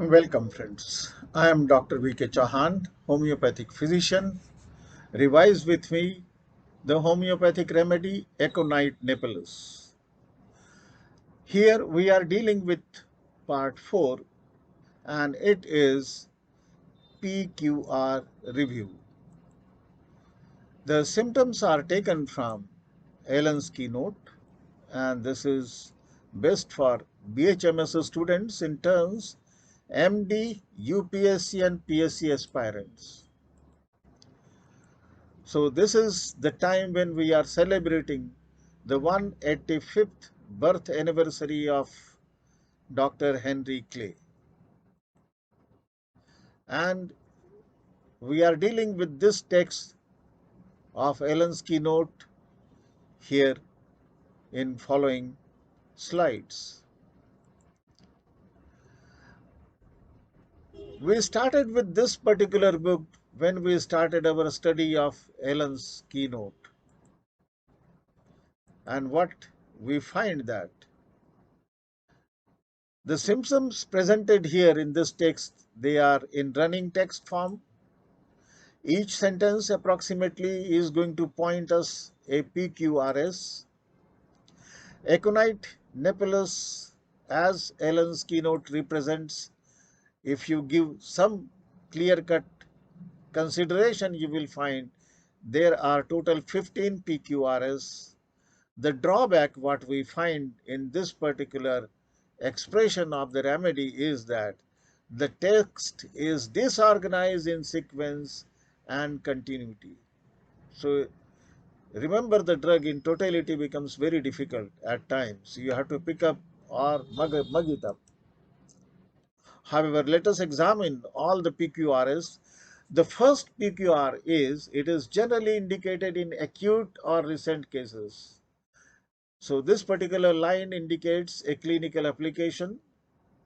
Welcome friends. I am Dr. V.K. Chauhan, homeopathic physician. Revise with me the homeopathic remedy Aconite Nepalus. Here we are dealing with part 4 and it is PQR review. The symptoms are taken from Allen's keynote and this is best for BHMS students, interns, MD, UPSC and PSC aspirants. So this is the time when we are celebrating the 185th birth anniversary of Dr. Henry Clay. And we are dealing with this text of Allen's keynote here in following slides. We started with this particular book when we started our study of Allen's keynote. And what we find that the symptoms presented here in this text, they are in running text form. Each sentence approximately is going to point us a PQRS. Aconite Nepalus, as Allen's keynote represents, if you give some clear-cut consideration, you will find there are total 15 PQRS. The drawback what we find in this particular expression of the remedy is that the text is disorganized in sequence and continuity. So remember, the drug in totality becomes very difficult at times. You have to pick up or mug it up. However, let us examine all the PQRs. The first PQR is, it is generally indicated in acute or recent cases. So this particular line indicates a clinical application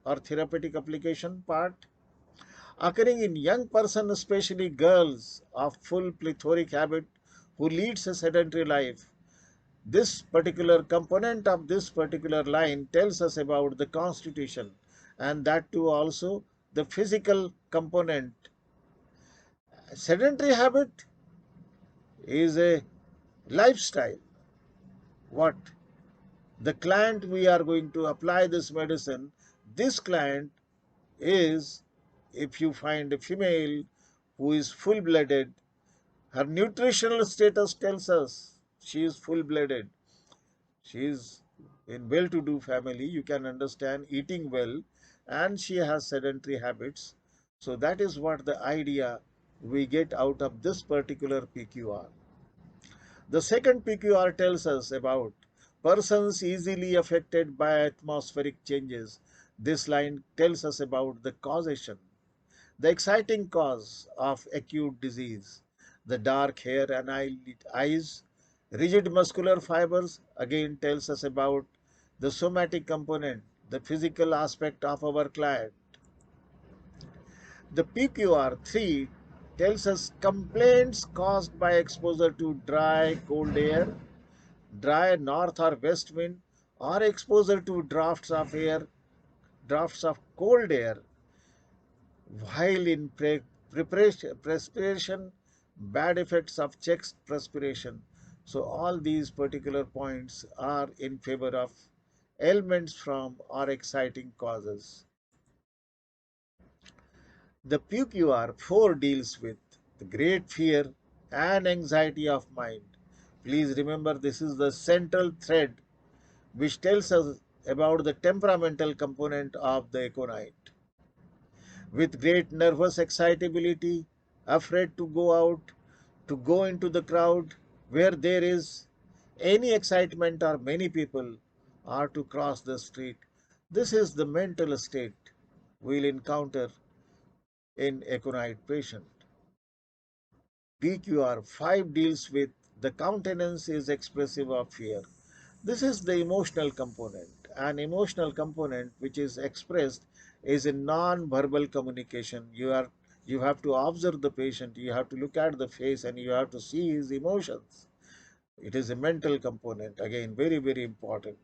or therapeutic application part occurring in young person, especially girls of full plethoric habit who leads a sedentary life. This particular component of this particular line tells us about the constitution, and that too also the physical component. Sedentary habit is a lifestyle. What the client we are going to apply this medicine, this client is, if you find a female who is full-blooded, her nutritional status tells us she is full-blooded. She is in well-to-do family, you can understand, eating well, and she has sedentary habits. So that is what the idea we get out of this particular PQR. The second PQR tells us about persons easily affected by atmospheric changes. This line tells us about the causation, the exciting cause of acute disease, the dark hair and eyes, rigid muscular fibers, again tells us about the somatic component, the physical aspect of our client. The PQR3 tells us complaints caused by exposure to dry, cold air, dry north or west wind, or exposure to drafts of air, drafts of cold air, while in perspiration, bad effects of chest perspiration. So all these particular points are in favor of ailments from or exciting causes. The PQR4 deals with the great fear and anxiety of mind. Please remember, this is the central thread which tells us about the temperamental component of the aconite. With great nervous excitability, afraid to go out, to go into the crowd where there is any excitement or many people, or to cross the street. This is the mental state we'll encounter in aconite patient. PQR5 deals with the countenance is expressive of fear. This is the emotional component. An emotional component which is expressed is a non-verbal communication. You have to observe the patient, you have to look at the face and you have to see his emotions. It is a mental component, again very, very important.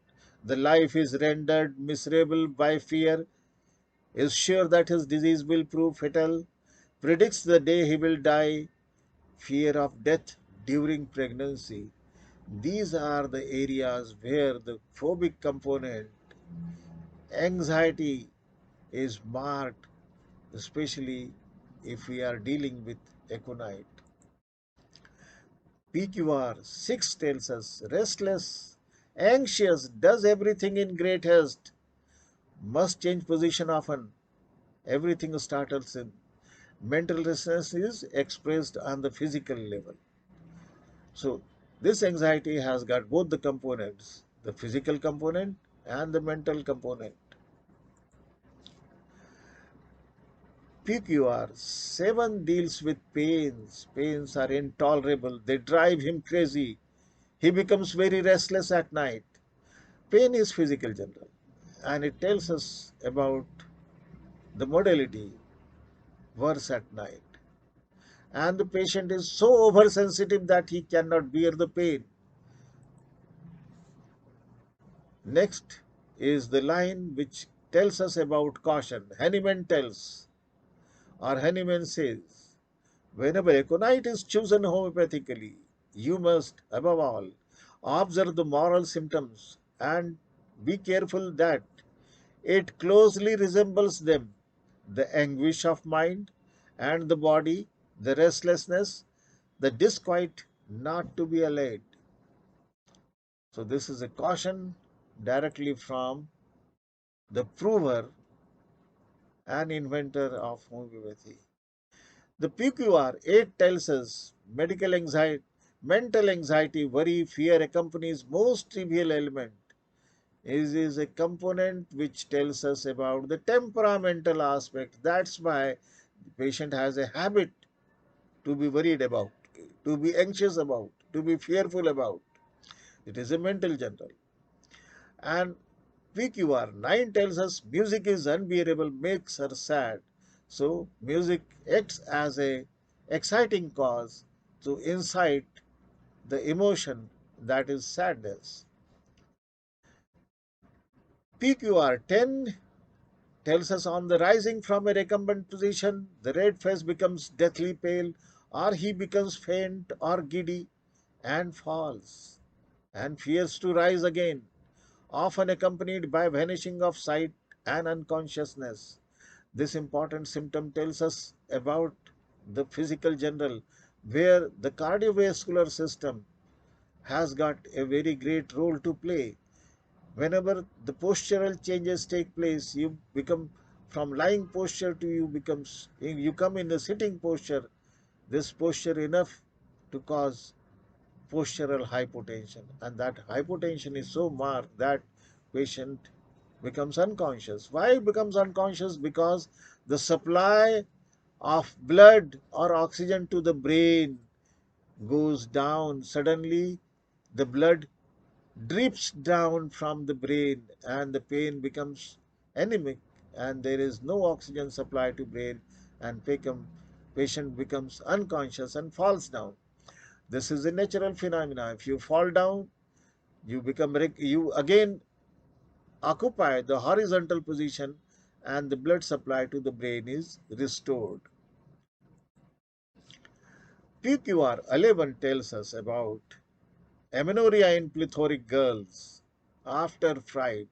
The life is rendered miserable by fear. is sure that his disease will prove fatal, predicts the day he will die, fear of death during pregnancy. These are the areas where the phobic component, anxiety, is marked, especially if we are dealing with aconite. PQR 6 tells us restless, anxious, does everything in great haste, must change position often, everything startles him. Mental restlessness is expressed on the physical level. So, this anxiety has got both the components, the physical component and the mental component. PQR 7 deals with pains. Pains are intolerable, they drive him crazy. He becomes very restless at night. Pain is physical general, and it tells us about the modality, worse at night. And the patient is so oversensitive that he cannot bear the pain. Next is the line which tells us about caution. Hahnemann tells, or Hahnemann says, whenever aconite is chosen homeopathically, you must, above all, observe the moral symptoms and be careful that it closely resembles them, the anguish of mind and the body, the restlessness, the disquiet not to be allayed. So, this is a caution directly from the prover and inventor of homeopathy. The PQR 8 tells us medical anxiety, mental anxiety, worry, fear accompanies most trivial element. It is a component which tells us about the temperamental aspect. That's why the patient has a habit to be worried about, to be anxious about, to be fearful about. It is a mental general. And PQR 9 tells us music is unbearable, makes her sad. So music acts as a exciting cause to incite the emotion that is sadness. PQR 10 tells us on the rising from a recumbent position, the red face becomes deathly pale, or he becomes faint or giddy and falls, and fears to rise again, often accompanied by vanishing of sight and unconsciousness. This important symptom tells us about the physical general, where the cardiovascular system has got a very great role to play. Whenever the postural changes take place, you become from lying posture to you come in a sitting posture. This posture enough to cause postural hypotension, and that hypotension is so marked that patient becomes unconscious. Why it becomes unconscious? Because the supply of blood or oxygen to the brain goes down. Suddenly the blood drips down from the brain and the pain becomes anemic, and there is no oxygen supply to brain, and patient becomes unconscious and falls down. This is a natural phenomena. If you fall down, you again occupy the horizontal position, and the blood supply to the brain is restored. PQR 11 tells us about amenorrhea in plethoric girls after fright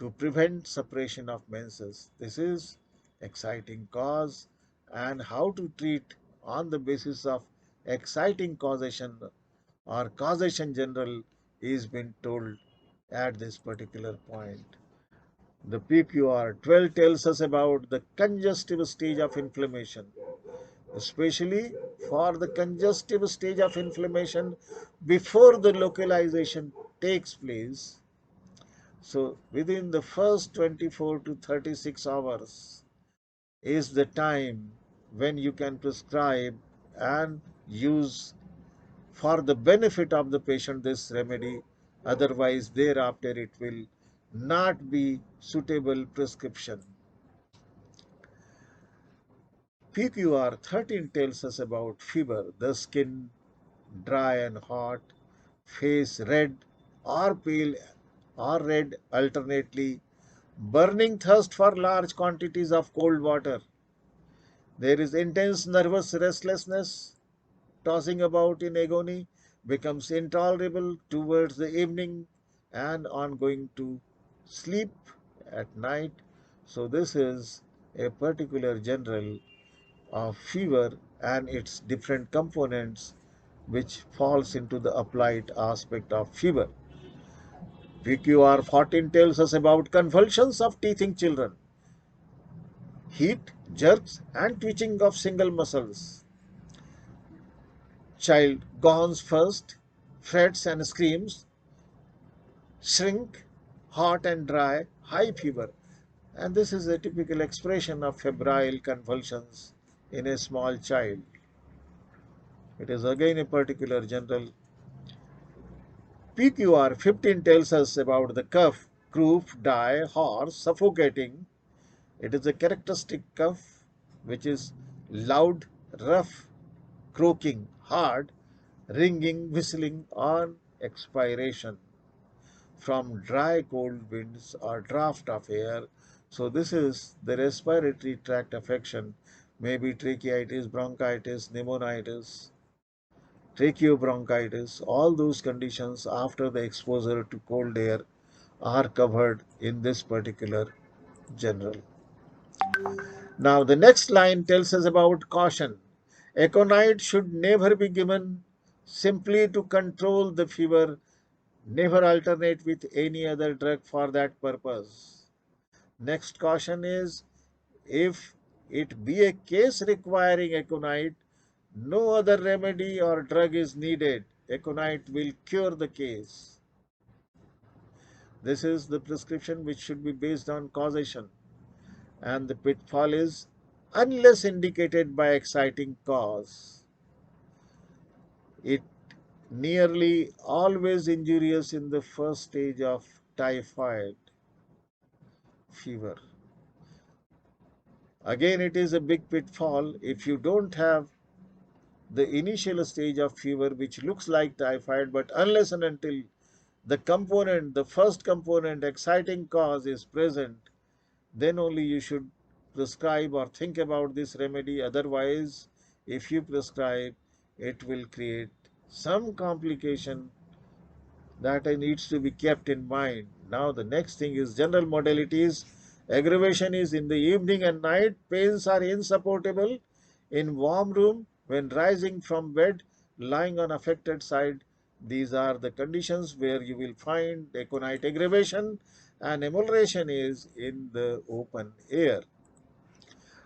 to prevent suppression of menses. This is exciting cause, and how to treat on the basis of exciting causation or causation general is been told at this particular point. The PQR 12 tells us about the congestive stage of inflammation, especially for the congestive stage of inflammation before the localization takes place. So, within the first 24 to 36 hours is the time when you can prescribe and use for the benefit of the patient this remedy. Otherwise, thereafter it will not be suitable prescription. PQR 13 tells us about fever, the skin dry and hot, face red or pale or red alternately, burning thirst for large quantities of cold water. There is intense nervous restlessness, tossing about in agony, becomes intolerable towards the evening and on going to sleep at night. So, this is a particular general of fever and its different components which falls into the applied aspect of fever. PQR 14 tells us about convulsions of teething children, heat, jerks, and twitching of single muscles. Child gawns first, frets and screams, shrink, hot and dry, high fever. And this is a typical expression of febrile convulsions in a small child. It is again a particular general. PQR 15 tells us about the cough, croup, die, hoarse, suffocating. It is a characteristic cough which is loud, rough, croaking, hard, ringing, whistling on expiration from dry cold winds or draft of air. So this is the respiratory tract affection, maybe tracheitis, bronchitis, pneumonitis, tracheobronchitis. All those conditions after the exposure to cold air are covered in this particular general. Now the next line tells us about caution. Aconite should never be given simply to control the fever, never alternate with any other drug for that purpose. Next caution is, if it be a case requiring aconite, no other remedy or drug is needed. Aconite will cure the case. This is the prescription which should be based on causation. And the pitfall is, unless indicated by exciting cause, it nearly always injurious in the first stage of typhoid fever. Again, it is a big pitfall if you don't have the initial stage of fever which looks like typhoid, but unless and until the first component, exciting cause is present, then only you should prescribe or think about this remedy. Otherwise, if you prescribe, it will create some complication that needs to be kept in mind. Now, the next thing is general modalities. Aggravation is in the evening and night. Pains are insupportable in warm room when rising from bed, lying on affected side. These are the conditions where you will find aconite aggravation, and emulsion is in the open air.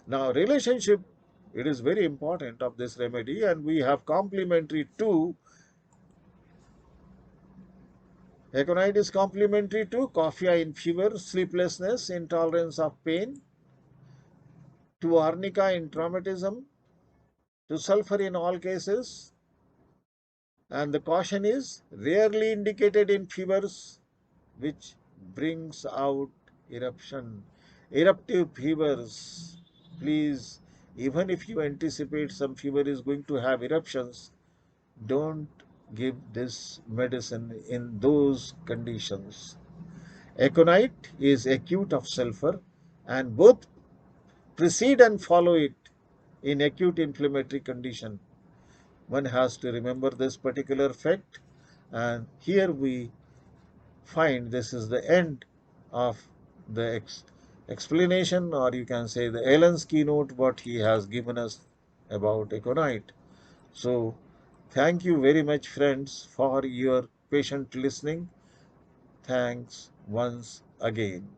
Now, relationship, it is very important of this remedy, and we have complementary to. Aconite is complementary to coffea in fever, sleeplessness, intolerance of pain, to arnica in traumatism, to sulfur in all cases, and the caution is rarely indicated in fevers which brings out eruption. Eruptive fevers, please, even if you anticipate some fever is going to have eruptions, don't give this medicine in those conditions. Aconite is acute of sulfur, and both precede and follow it in acute inflammatory condition. One has to remember this particular fact, and here we find this is the end of the explanation, or you can say the Allen's keynote, what he has given us about aconite. So, thank you very much, friends, for your patient listening. Thanks once again.